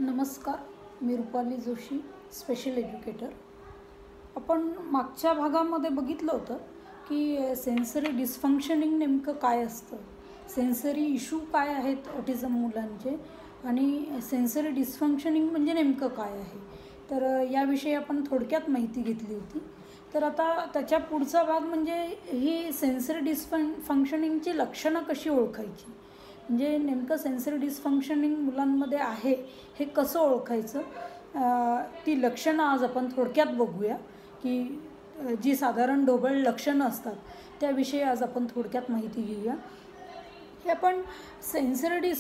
नमस्कार, मी Rupali Joshi, special educator. आपण मागच्या भागामध्ये बघितलं होतं की सेन्सरी डिस्फंक्शनिंग नेमकं काय असतं, सेन्सरी इश्यू काय आहेत ऑटिझम मुलांचे, आणि सेन्सरी डिस्फंक्शनिंग म्हणजे नेमकं काय आहे. तर याविषयी आपण थोडक्यात माहिती घेतली होती. तर आता त्याच्या पुढचा भाग म्हणजे ही सेन्सरी डिस्फंक्शनिंगची लक्षणं कशी ओळखायची, म्हणजे नेमकं सेन्सरी डिस्फंक्शनिंग मुलांमध्ये आहे हे कसं ओळखायचं, ती लक्षणं आज आपण थोडक्यात बघूया. की जी साधारण ढोबळ लक्षणं असतात त्याविषयी आज आपण थोडक्यात माहिती घेऊया. हे आपण सेन्सरी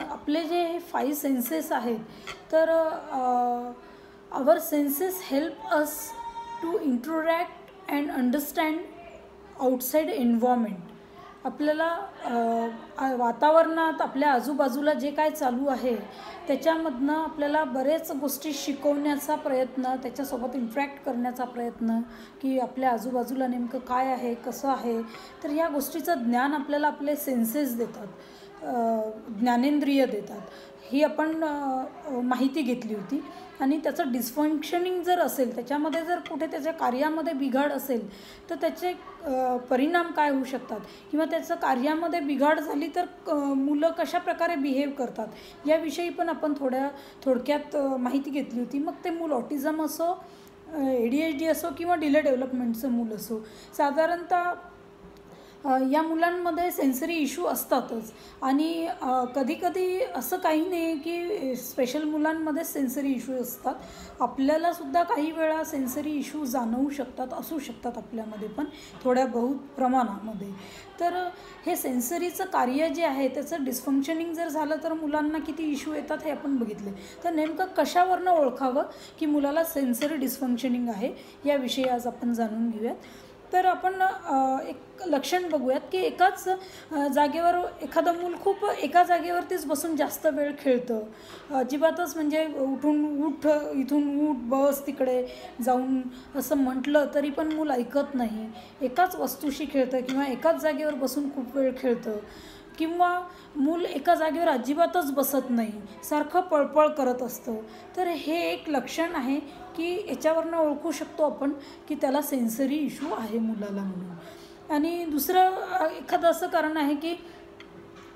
आपले जे 5 सेन्सेस आहेत, तर our senses help us to interact and understand outside environment. आपल्याला वातावरणात आपल्या आजूबाजूला जे काय चालू आहे त्याच्यामधनं आपल्याला बरेच गोष्टी शिकवण्याचा प्रयत्न, त्याच्यासोबत इंटरॅक्ट करण्याचा प्रयत्न, की आपल्या आजूबाजूला नेमकं काय आहे, कसं आहे. तर ह्या गोष्टीचं ज्ञान आपल्याला आपले सेन्सेस देतात, ज्ञानेंद्रिय देतात. ही आपण माहिती घेतली होती. आणि त्याचं डिस्फंक्शनिंग जर असेल, त्याच्यामध्ये जर कुठे त्याच्या कार्यामध्ये बिघाड असेल तर त्याचे परिणाम काय होऊ शकतात, किंवा त्याचं कार्यामध्ये बिघाड झाली तर मुलं कशा प्रकारे बिहेव करतात याविषयी पण आपण थोडक्यात माहिती घेतली होती. मग ते मूल ऑटिझम असो, ADHD असो किंवा डिले डेव्हलपमेंटचं मूल असो, साधारणतः या मुलांमध्ये सेन्सरी इश्यू असतातच. आणि कधीकधी असं काही नाही की स्पेशल मुलांमध्ये सेन्सरी इश्यू असतात. आपल्यालासुद्धा काही वेळा सेन्सरी इश्यू जाणवू शकतात, असू शकतात आपल्यामध्ये पण थोड्या बहुत प्रमाणामध्ये. तर हे सेन्सरीचं कार्य जे आहे त्याचं डिस्फंक्शनिंग जर झालं तर मुलांना किती इश्यू येतात हे आपण बघितले. तर नेमकं कशावरनं ओळखावं की मुलाला सेन्सरी डिस्फंक्शनिंग आहे याविषयी आज आपण जाणून घेऊयात. तर आपण एक लक्षण बघूयात की एकाच जागेवर एखादं मूल खूप एका जागेवरतीच बसून जास्त वेळ खेळतं, अजिबातच म्हणजे इथून उठ बस तिकडे जाऊन असं म्हटलं तरी पण मूल ऐकत नाही, एकाच वस्तूशी खेळतं किंवा एकाच जागेवर बसून खूप वेळ खेळतं, किंवा मूल एका जागेवर अजिबातच बसत नाही, सारखं पळपळ करत असतं. तर हे एक लक्षण आहे की याच्यावरनं ओळखू शकतो आपण की त्याला सेन्सरी इश्यू आहे मुलाला म्हणून. आणि दुसरं एखादं असं कारण आहे की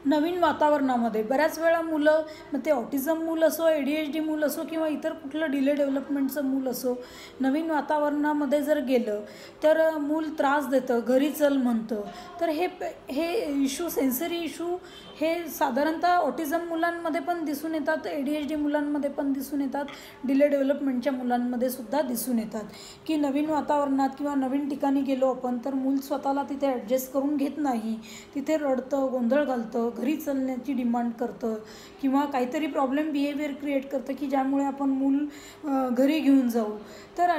नवीन वातावरणामध्ये बऱ्याच वेळा मुलं, मग ते ऑटिझम मूल असो, ADHD मूल असो किंवा इतर कुठलं डिले डेव्हलपमेंटचं मूल असो, नवीन वातावरणामध्ये जर गेलं तर मूल त्रास देतं, घरी चल म्हणतं. तर हे इश्यू, सेन्सरी इश्यू हे साधारणतः ऑटिझम मुलांमध्ये पण दिसून येतात, ADHD मुलांमध्ये पण दिसून येतात, डिले डेव्हलपमेंटच्या मुलांमध्ये सुद्धा दिसून येतात. की नवीन वातावरणात किंवा नवीन ठिकाणी गेलो आपण तर मूल स्वतःला तिथे ॲडजस्ट करून घेत नाही, तिथे रडतं, गोंधळ घालतं, घरी चालण्याची डिमांड करतं, किंवा काहीतरी प्रॉब्लेम बिहेवियर क्रिएट करतं की ज्यामुळे आपण मूल घरी घेऊन जाऊ. तर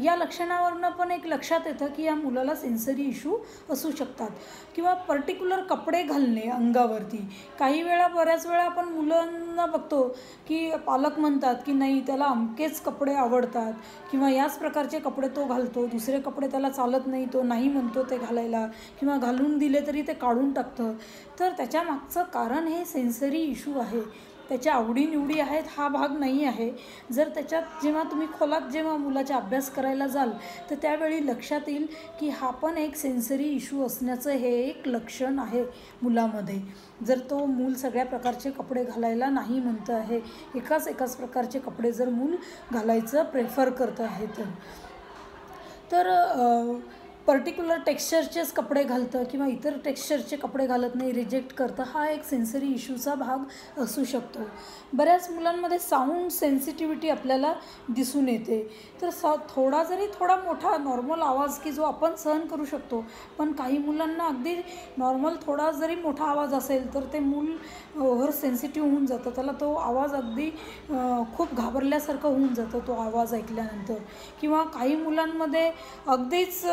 या लक्षणावरनं पण एक लक्षात येतं की या मुलाला सेन्सरी इश्यू असू शकतात. किंवा पर्टिक्युलर कपडे घालणे अंगावरती, काही वेळा बऱ्याच वेळा आपण मुलांना बघतो की पालक म्हणतात की नाही त्याला अमकेच कपडे आवडतात किंवा याच प्रकारचे कपडे तो घालतो, दुसरे कपडे त्याला चालत नाही, तो नाही म्हणतो ते घालायला, किंवा घालून दिले तरी ते काढून टाकतं. तर त्याच्या मागचं कारण हे सेन्सरी इश्यू आहे, त्याच्या आवडीनिवडी आहेत हा भाग नाही आहे. जर त्याच्यात जेव्हा तुम्ही खोलात जेव्हा मुलाचा अभ्यास करायला जाल तर त्यावेळी लक्षात येईल की हा पण एक सेन्सरी इश्यू असण्याचं हे एक लक्षण आहे मुलामध्ये. जर तो मूल सगळ्या प्रकारचे कपडे घालायला नाही म्हणतं आहे, एकाच प्रकारचे कपडे जर मूल घालायचं प्रेफर करतं आहे तर पर्टिक्युलर टेक्स्चरचेच कपडे घालतं किंवा इतर टेक्स्चरचे कपडे घालत नाही, रिजेक्ट करतं, हा एक सेन्सरी इश्यूचा भाग असू शकतो. बऱ्याच मुलांमध्ये साऊंड सेन्सिटिव्हिटी आपल्याला दिसून येते. तर थोडा मोठा नॉर्मल आवाज की जो आपण सहन करू शकतो, पण काही मुलांना अगदी नॉर्मल थोडा जरी मोठा आवाज असेल तर ते मूल ओव्हर सेन्सिटिव्ह होऊन जातं, त्याला तो आवाज अगदी खूप घाबरल्यासारखं होऊन जातं तो आवाज ऐकल्यानंतर. किंवा काही मुलांमध्ये अगदीच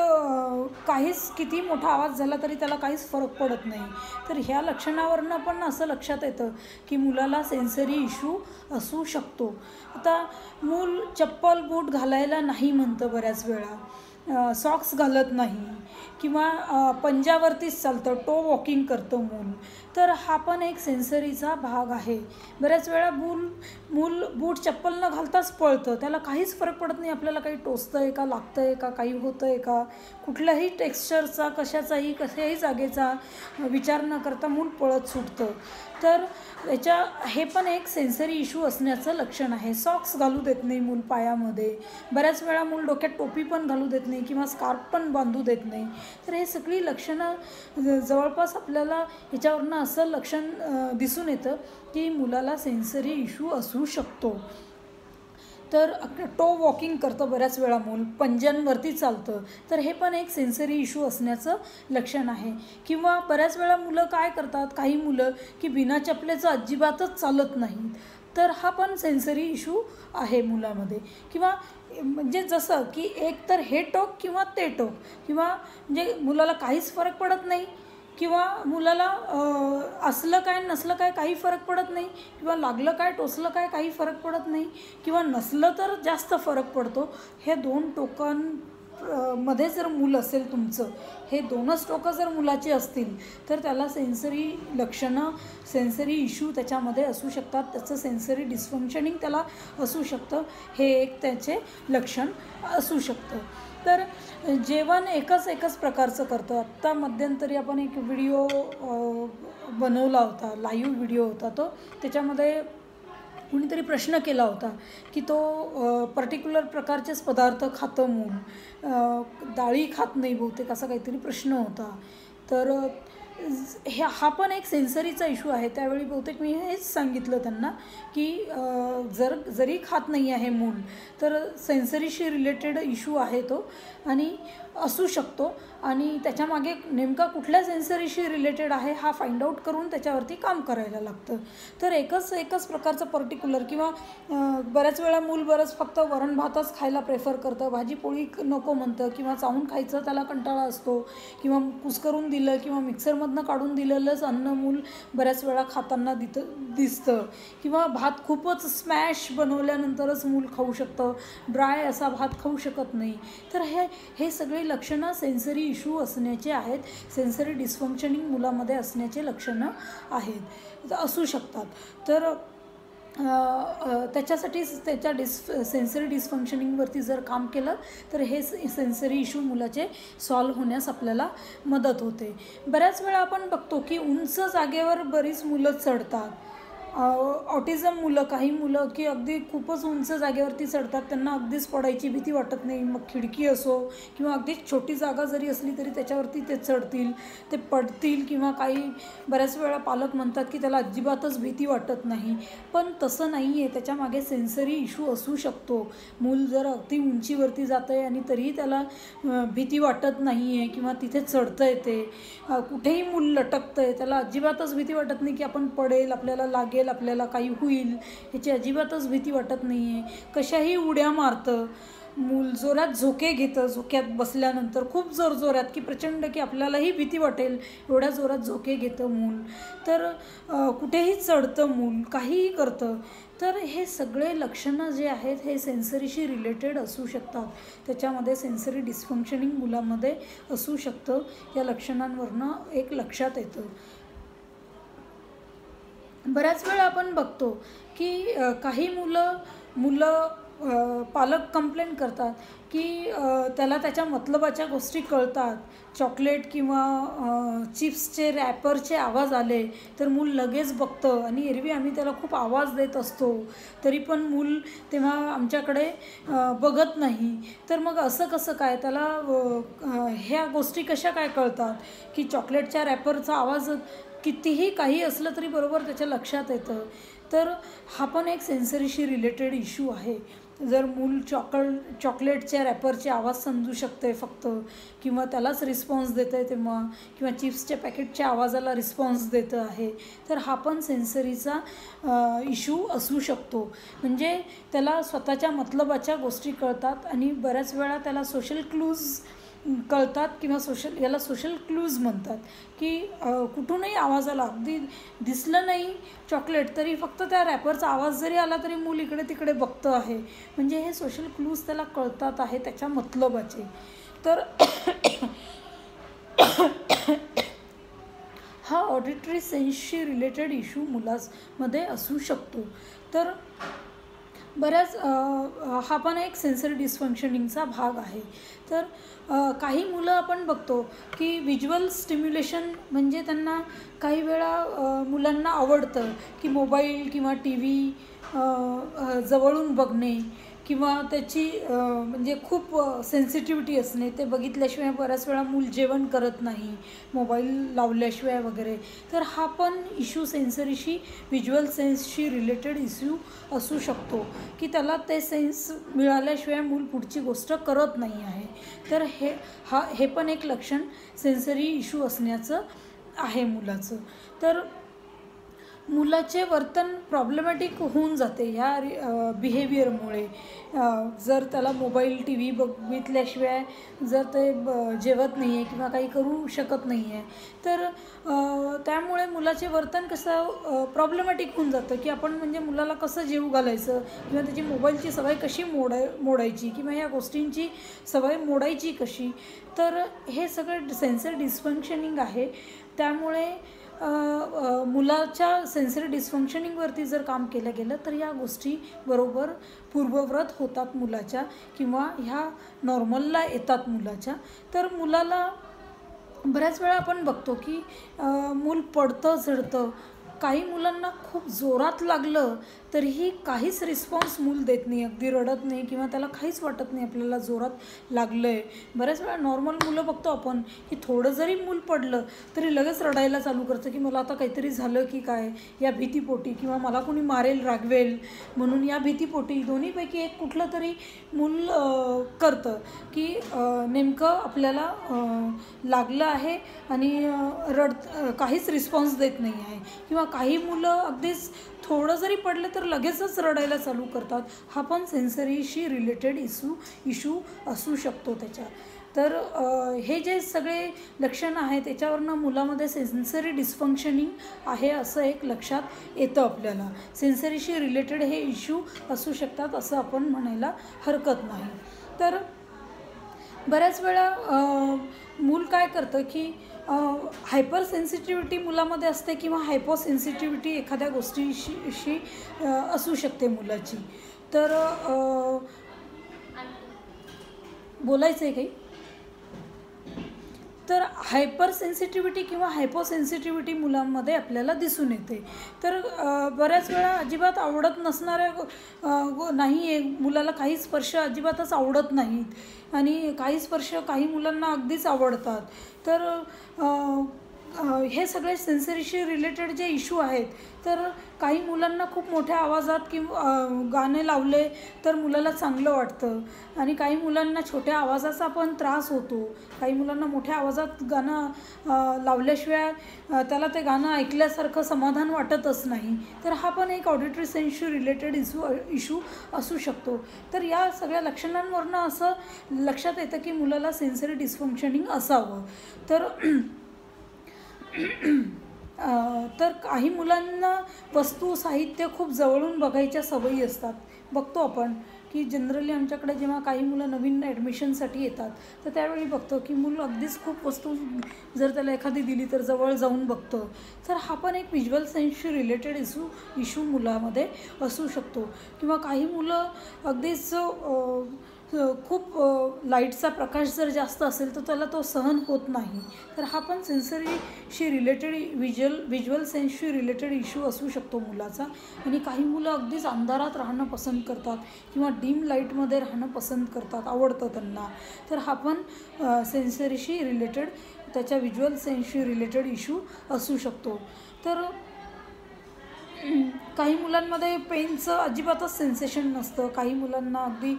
काहीच किती मोठा आवाज झाला तरी त्याला काहीच फरक पडत नाही. तर ह्या लक्षणावरनं पण असं लक्षात येतं की मुलाला सेन्सरी इश्यू असू शकतो. आता मूल चप्पल बूट घालायला नाही म्हणतं बऱ्याच वेळा, सॉक्स घालत नाही, किंवा पंजावरतीच चालतं, टो वॉकिंग करतं मूल, तर हा पण एक सेन्सरीचा भाग आहे. बऱ्याच वेळा मूल बूट चप्पल न घालताच पळतं, त्याला काहीच फरक पडत नाही आपल्याला काही टोचतं आहे का, लागतं आहे का, काही होतं आहे का, कुठल्याही टेक्स्चरचा कशाचाही कशाही जागेचा विचार न करता मूल पळत सुटतं. तर हे पण एक सेन्सरी इश्यू असण्याचं लक्षण आहे. सॉक्स घालू देत नाही मूल पायामध्ये, बऱ्याच वेळा मूल डोक्यात टोपी पण घालू देत नाही किंवा स्कार्फ पण बांधू देत नाही. तर हे सगळी लक्षणं जवळपास आपल्याला ह्याच्यावरनं असं लक्षण दिसून येतं की मुलाला सेन्सरी इश्यू असू शकतो. तर टो वॉकिंग करतं बऱ्याच वेळा मूल, पंजांवरती चालतं, तर हे पण एक सेन्सरी इश्यू असण्याचं लक्षण आहे. किंवा बऱ्याच वेळा मुलं काय करतात, काही मुलं की बिना चपलेचं अजिबातच चालत नाहीत, तर हा पण सेन्सरी इश्यू आहे मुलामध्ये. किंवा म्हणजे जसं की एक तर हे टोक किंवा ते टोक, किंवा म्हणजे मुलाला काहीच फरक पडत नाही, किंवा मुलाला असलं काय नसलं काय काही फरक पडत नाही, किंवा लागलं काय टोचलं काय काही फरक पडत नाही, किंवा नसलं तर जास्त फरक पडतो. हे दोन टोकांमध्ये जर मूल असेल तुमचं, हे दोनच टोकं जर मुलाची असतील तर त्याला सेन्सरी लक्षणं, सेन्सरी इश्यू त्याच्यामध्ये असू शकतात, त्याचं सेन्सरी डिस्फंक्शनिंग त्याला असू शकतं, हे एक त्याचे लक्षण असू शकतं. तर जेवण एकच प्रकारचं करतं. आत्ता मध्यंतरी आपण एक व्हिडिओ बनवला होता, लाईव्ह व्हिडिओ होता तो, त्याच्यामध्ये कुणीतरी प्रश्न केला होता की तो पर्टिक्युलर प्रकारचेच पदार्थ खातं मूल, डाळी खात नाही बहुतेक, असा काहीतरी प्रश्न होता. तर हा पण एक सेन्सरीचा इश्यू आहे. त्यावेळी बहुतेक मी हेच सांगितलं त्यांना की जरी खात नाही आहे मूल, तर सेन्सरीशी रिलेटेड इश्यू आहे तो आणि असू शकतो, आणि त्याच्यामागे नेमका कुठल्या सेन्सरीशी रिलेटेड आहे हा फाइंड आउट करून त्याच्यावरती काम करायला लागतं. तर एकच प्रकारचं पर्टिक्युलर, किंवा बऱ्याच वेळा मूल फक्त वरण भातच खायला प्रेफर करतं, भाजी पोळी नको म्हणतं, किंवा चावून खायचं त्याला कंटाळा असतो, किंवा कुस्करून दिलं किंवा मिक्सरमधनं काढून दिलेलंच अन्न मूल बऱ्याच वेळा खाताना दिसतं, किंवा भात खूपच स्मॅश बनवल्यानंतरच मूल खाऊ शकतं, ड्राय असा भात खाऊ शकत नाही. तर हे सगळे लक्षणं सेन्सरी इश्यू असण्याचे आहेत, सेन्सरी डिस्फंक्शनिंग मुलामध्ये असण्याचे लक्षणं आहेत, असू शकतात. तर त्याच्यासाठी त्याच्या सेन्सरी डिस्फंक्शनिंगवरती जर काम केलं तर हे सेन्सरी इश्यू मुलाचे सॉल्व्ह होण्यास आपल्याला मदत होते. बऱ्याच वेळा आपण बघतो की उंच जागेवर बरीच मुलं चढतात. ऑटिझम मुलं, काही मुलं की अगदी खूपच उंच जागेवरती चढतात, त्यांना अगदीच पडायची भीती वाटत नाही, मग खिडकी असो किंवा अगदी छोटी जागा जरी असली तरी त्याच्यावरती ते चढतील, ते पडतील, किंवा काही बऱ्याच वेळा पालक म्हणतात की त्याला अजिबातच भीती वाटत नाही. पण तसं नाही आहे, त्याच्यामागे सेन्सरी इश्यू असू शकतो. मूल जर अगदी उंचीवरती जातं आहे आणि तरीही त्याला भीती वाटत नाही आहे किंवा तिथे चढतं आहे, ते कुठेही मूल लटकतं आहे, त्याला अजिबातच भीती वाटत नाही की आपण पडेल, आपल्याला लागेल, आपल्याला काही होईल, ह्याची अजिबातच भीती वाटत नाही आहे, कशाही उड्या मारतं मूल, जोरात झोके घेतं, झोक्यात बसल्यानंतर खूप जोरात की प्रचंड की आपल्यालाही भीती वाटेल एवढ्या जोरात झोके घेतं मूल, तर कुठेही चढतं मूल, काहीही करतं. तर हे सगळे लक्षणं जे आहेत हे सेन्सरीशी रिलेटेड असू शकतात, त्याच्यामध्ये सेन्सरी डिस्फंक्शनिंग मुलामध्ये असू शकतं. या लक्षणांवरनं एक लक्षात येतं. बऱ्याच वेळा आपण बघतो की काही मुलं पालक कंप्लेंट करतात की त्याला त्याच्या मतलबाच्या गोष्टी कळतात. चॉकलेट किंवा चिप्सचे रॅपरचे आवाज आले तर मूल लगेच बघतं, आणि एरवी आम्ही त्याला खूप आवाज देत असतो तरी पण मूल तेव्हा आमच्याकडे बघत नाही. तर मग असं कसं काय, त्याला ह्या गोष्टी कशा काय कळतात की चॉकलेटच्या रॅपरचा आवाज कितीही काही असलं तरी बरोबर त्याच्या लक्षात येतं. तर हा पण एक सेन्सरीशी रिलेटेड इश्यू आहे. जर मूल चॉकलेटच्या रॅपरचे आवाज समजू शकते फक्त, किंवा त्यालाच रिस्पॉन्स देतं आहे तेव्हा, किंवा चिप्सच्या पॅकेटच्या आवाजाला रिस्पॉन्स देतं आहे, तर हा पण सेन्सरीचा इश्यू असू शकतो. म्हणजे त्याला स्वतःच्या मतलबाच्या गोष्टी कळतात, आणि बऱ्याच वेळा त्याला सोशल क्लूज कळतात, किंवा याला सोशल क्लूज म्हणतात, की कुठूनही आवाज आला, अगदी दिसलं नाही चॉकलेट तरी फक्त त्या रॅपरचा आवाज जरी आला तरी मूल इकडे तिकडे बघतं आहे. म्हणजे हे सोशल क्लूज त्याला कळतात आहे त्याच्या मतलबाचे. तर हा ऑडिटरी सेन्सशी रिलेटेड इश्यू मुलांमध्ये असू शकतो. तर बऱ्याच हा पण एक सेन्सरी डिस्फंक्शनिंगचा भाग आहे. तर काही मुलं आपण बघतो की व्हिज्युअल स्टिम्युलेशन म्हणजे त्यांना काही वेळा मुलांना आवडतं की मोबाईल किंवा टी व्ही जवळून बघणे किंवा त्याची म्हणजे खूप सेन्सिटिव्हिटी असणे, ते बघितल्याशिवाय बऱ्याच वेळा मूल जेवण करत नाही मोबाईल लावल्याशिवाय वगैरे. तर हा पण इश्यू सेन्सरीशी व्हिज्युअल सेन्सशी रिलेटेड इश्यू असू शकतो की त्याला ते सेन्स मिळाल्याशिवाय मूल पुढची गोष्ट करत नाही आहे. तर हे पण एक लक्षण सेन्सरी इश्यू असण्याचं आहे मुलाचं. तर मुलाचे वर्तन प्रॉब्लेमॅटिक होऊन जाते ह्या बिहेवियरमुळे. जर त्याला मोबाईल टी व्ही बघितल्याशिवाय जर ते जेवत नाही आहे किंवा काही करू शकत नाही आहे, तर त्यामुळे मुलाचे वर्तन कसं प्रॉब्लेमॅटिक होऊन जातं की आपण म्हणजे मुलाला कसं जेवू घालायचं किंवा त्याची मोबाईलची सवय कशी मोडायची किंवा या गोष्टींची सवय मोडायची कशी. तर हे सगळं सेन्सरी डिस्फंक्शनिंग आहे. त्यामुळे मुलाच्या सेन्सरी डिस्फंक्शनिंगवरती जर काम केलं गेलं तर या गोष्टी बरोबर पूर्ववत होतात मुलाच्या किंवा ह्या नॉर्मलला येतात मुलाच्या. तर मुलाला बऱ्याच वेळा आपण बघतो की मूल पडतं झडतं. काही मुलांना खूप जोरात लागलं तरीही काहीच रिस्पॉन्स मूल देत नाही, अगदी रडत नाही किंवा त्याला काहीच वाटत नाही आपल्याला जोरात लागलं आहे. बऱ्याच वेळा नॉर्मल मुलं बघतो आपण की थोडं जरी मूल पडलं तरी लगेच रडायला चालू करतं की मला आता काहीतरी झालं की काय, या भीतीपोटी किंवा मला कोणी मारेल रागवेल म्हणून या भीतीपोटी दोन्हीपैकी एक कुठलं तरी मूल करतं की नेमकं आपल्याला लागलं आहे आणि काहीच रिस्पॉन्स देत नाही आहे. किंवा काही मुलं अगदीच थोडं जरी पडलं तर लगेचच रडायला चालू करतात. हा पण सेन्सरीशी रिलेटेड इश्यू असू शकतो त्याच्यात. तर हे जे सगळे लक्षणं आहेत त्याच्यावरनं मुलामध्ये सेन्सरी डिस्फंक्शनिंग आहे असं एक लक्षात येतं आपल्याला. सेन्सरीशी रिलेटेड हे इश्यू असू शकतात असं आपण म्हणायला हरकत नाही. तर बऱ्याच वेळा मूल काय करतं की हायपर सेन्सिटिव्हिटी मुलामध्ये असते किंवा हायपोसेन्सिटिव्हिटी एखाद्या गोष्टीशी असू शकते मुलाची. तर बोलायचं आहे काही. तर हायपर सेन्सिटिव्हिटी किंवा हायपोसेन्सिटिव्हिटी मुलांमध्ये आपल्याला दिसून येते. तर बऱ्याच वेळा अजिबात आवडत नसणाऱ्या नाही आहे मुलाला, काही स्पर्श अजिबातच आवडत नाहीत आणि काही स्पर्श काही मुलांना अगदीच आवडतात. तर हे सगळे सेन्सरीशी रिलेटेड जे इश्यू आहेत, तर काही मुलांना खूप मोठ्या आवाजात किंवा गाणे लावले तर मुलाला चांगलं वाटतं आणि काही मुलांना छोट्या आवाजाचा पण त्रास होतो. काही मुलांना मोठ्या आवाजात गाणं लावल्याशिवाय त्याला ते गाणं ऐकल्यासारखं समाधान वाटतच नाही. तर हा पण एक ऑडिटरी सेन्सशी रिलेटेड इश्यू असू शकतो. तर या सगळ्या लक्षणांवरनं असं लक्षात येतं की मुलाला सेन्सरी डिस्फंक्शनिंग असावं. तर काही मुलांना वस्तू साहित्य खूप जवळून बघायच्या सवयी असतात. बघतो आपण की जनरली आमच्याकडे जेव्हा काही मुलं नवीन ॲडमिशनसाठी येतात तर त्यावेळी बघतो की मुलं अगदीच खूप वस्तू जर त्याला एखादी दिली तर जवळ जाऊन बघतं. तर हा पण एक व्हिज्युअल सेन्सशी रिलेटेड इश्यू मुलामध्ये असू शकतो. किंवा काही मुलं अगदीच खूप लाईटचा प्रकाश जर जास्त असेल तर त्याला तो सहन होत नाही. तर हा पण सेन्सरीशी रिलेटेड व्हिज्युअल सेन्सशी रिलेटेड इश्यू असू शकतो मुलाचा. आणि काही मुलं अगदीच अंधारात राहणं पसंत करतात किंवा डीम लाईटमध्ये राहणं पसंत करतात, आवडतं त्यांना. तर हा पण सेन्सरीशी रिलेटेड त्याच्या व्हिज्युअल सेन्सशी रिलेटेड इश्यू असू शकतो. तर काही मुलांमध्ये पेनचं अजिबातच सेन्सेशन नसतं. काही मुलांना अगदी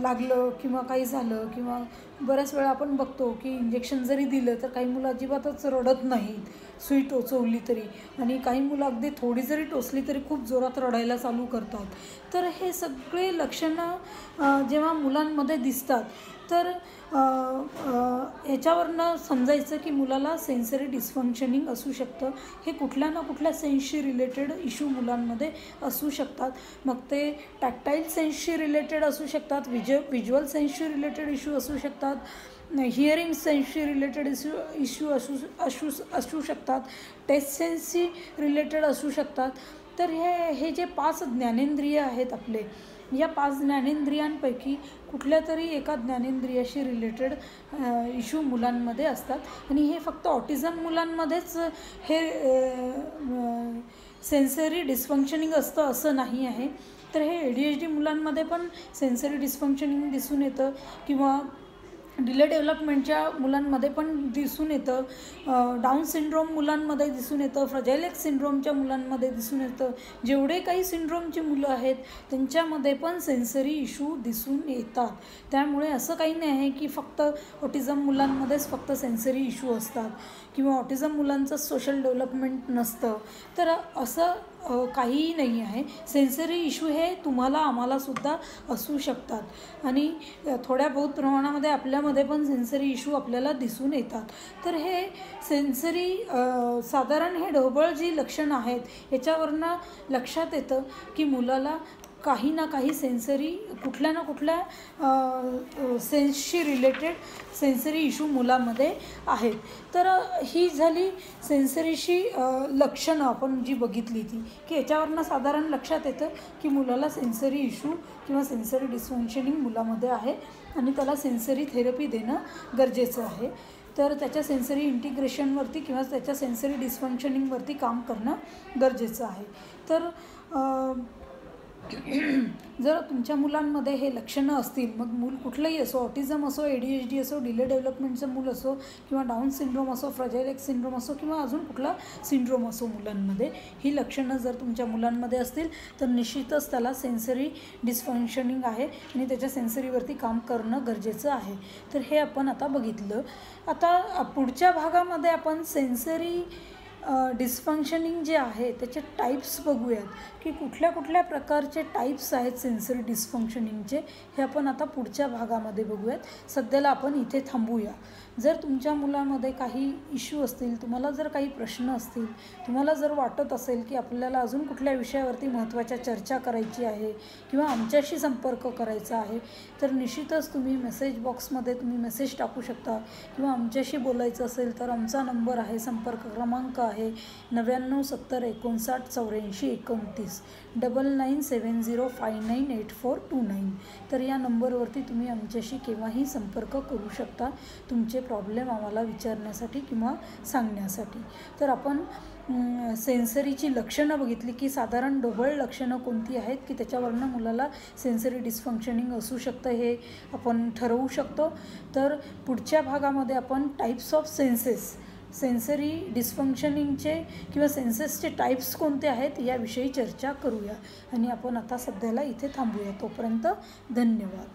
लागलं किंवा काही झालं किंवा बऱ्याच वेळा आपण बघतो की इंजेक्शन जरी दिलं तर काही मुलं अजिबातच रडत नाहीत सुई टोचवली तरी, आणि काही मुलं अगदी थोडी जरी टोचली तरी खूप जोरात रडायला चालू करतात. तर हे सगळे लक्षणं जेव्हा मुलांमध्ये दिसतात तर ह्याच्यावरनं समजायचं की मुलाला सेन्सरी डिस्फंक्शनिंग असू शकतं. हे कुठल्या ना कुठल्या सेन्सशी रिलेटेड इश्यू मुलांमध्ये असू शकतात. मग ते टॅक्टाईल सेन्सशी रिलेटेड असू शकतात, व्हिज्युअल सेन्सशी रिलेटेड इश्यू असू शकतात, हिअरिंग सेन्सशी रिलेटेड इश्यू असू शकतात, टेस्ट सेन्सशी रिलेटेड असू शकतात. तर हे जे 5 ज्ञानेंद्रिय आहेत आपले, या 5 ज्ञानेंद्रियांपैकी कुठल्या तरी एका ज्ञानेंद्रियाशी रिलेटेड इश्यू मुलांमध्ये असतात आणि हे फक्त ऑटिझम मुलांमध्येच हे सेन्सरी डिस्फंक्शनिंग असतं असं नाही आहे. तर हे ADHD मुलांमध्ये पण सेन्सरी डिस्फंक्शनिंग दिसून येतं किंवा डिले डेव्हलपमेंटच्या मुलांमध्ये पण दिसून येतं, डाऊन सिंड्रोम मुलांमध्ये दिसून येतं, फ्रजाइल एक्स सिंड्रोमच्या मुलांमध्ये दिसून येतं. जेवढे काही सिंड्रोमची मुलं आहेत त्यांच्यामध्ये पण सेन्सरी इश्यू दिसून येतात. त्यामुळे असं काही नाही आहे की फक्त ऑटिझम मुलांमध्येच फक्त सेन्सरी इश्यू असतात किंवा ऑटिझम मुलांचं सोशल डेव्हलपमेंट नसतं. तर असं काहीही नाही आहे. सेन्सरी इश्यू हे तुम्हाला आम्हालासुद्धा असू शकतात आणि थोड्या बहुत प्रमाणामध्ये आपल्यामध्ये पण सेन्सरी इश्यू आपल्याला दिसून येतात. तर हे सेन्सरी साधारण हे ढोबळ जी लक्षणं आहेत याच्यावरनं लक्षात येतं की मुलाला काही ना काही सेन्सरी कुठल्या ना कुठल्या सेन्सशी रिलेटेड सेन्सरी इश्यू मुलामध्ये आहेत. तर ही झाली सेन्सरीशी लक्षणं आपण जी बघितली ती, की याच्यावरनं साधारण लक्षात येतं की मुलाला सेन्सरी इश्यू किंवा सेन्सरी डिस्फंक्शनिंग मुलामध्ये आहे आणि त्याला सेन्सरी थेरपी देणं गरजेचं आहे. तर त्याच्या सेन्सरी इंटिग्रेशनवरती किंवा त्याच्या सेन्सरी डिस्फंक्शनिंगवरती काम करणं गरजेचं आहे. तर जर तुमच्या मुलांमध्ये हे लक्षणं असतील, मग मूल कुठलंही असो, ऑटिझम असो, ADHD असो, डिले डेव्हलपमेंटचं मूल असो किंवा डाऊन सिंड्रोम असो, फ्रजाइल एक्स सिंड्रोम असो किंवा अजून कुठला सिंड्रोम असो, मुलांमध्ये ही लक्षणं जर तुमच्या मुलांमध्ये असतील तर निश्चितच त्याला सेन्सरी डिस्फंक्शनिंग आहे आणि त्याच्या सेन्सरीवरती काम करणं गरजेचं आहे. तर हे आपण आता बघितलं. आता पुढच्या भागामध्ये आपण सेन्सरी डिस्फंक्शनिंग जे आहे त्याचे टाईप्स बघूयात की कुठल्या कुठल्या प्रकारचे टाईप्स आहेत सेन्सरी डिस्फंक्शनिंगचे, हे आपण आता पुढच्या भागामध्ये बघूयात. सध्याला आपण इथे थांबूया. जर तुमच्या मुलामध्ये काही इश्यू असतील, तुम्हाला जर काही प्रश्न असतील, तुम्हाला जर वाटत असेल की आपल्याला अजून कुठल्या विषयावरती महत्त्वाच्या चर्चा करायची आहे किंवा आमच्याशी संपर्क करायचा आहे, तर निश्चितच तुम्ही मेसेज बॉक्समध्ये तुम्ही मेसेज टाकू शकता किंवा आमच्याशी बोलायचं असेल तर आमचा नंबर आहे, संपर्क क्रमांक आहे 99 70 59 84 29 9970598429. तर या नंबरवरती तुम्ही आमच्याशी केव्हाही संपर्क करू शकता तुमचे प्रॉब्लेम आम्हाला विचारण्यासाठी किंवा सांगण्यासाठी. तर आपण सेन्सरीची लक्षणं बघितली की साधारण ढोबळ लक्षणं कोणती आहेत की त्याच्यावरनं मुलाला सेन्सरी डिस्फंक्शनिंग असू शकतं हे आपण ठरवू शकतो. तर पुढच्या भागामध्ये आपण टाईप्स ऑफ सेन्सरी डिस्फंक्शनिंगचे किंवा सेन्सेसचे टाईप्स कोणते आहेत याविषयी चर्चा करूया आणि आपण आता सध्याला इथे थांबूया. तोपर्यंत धन्यवाद.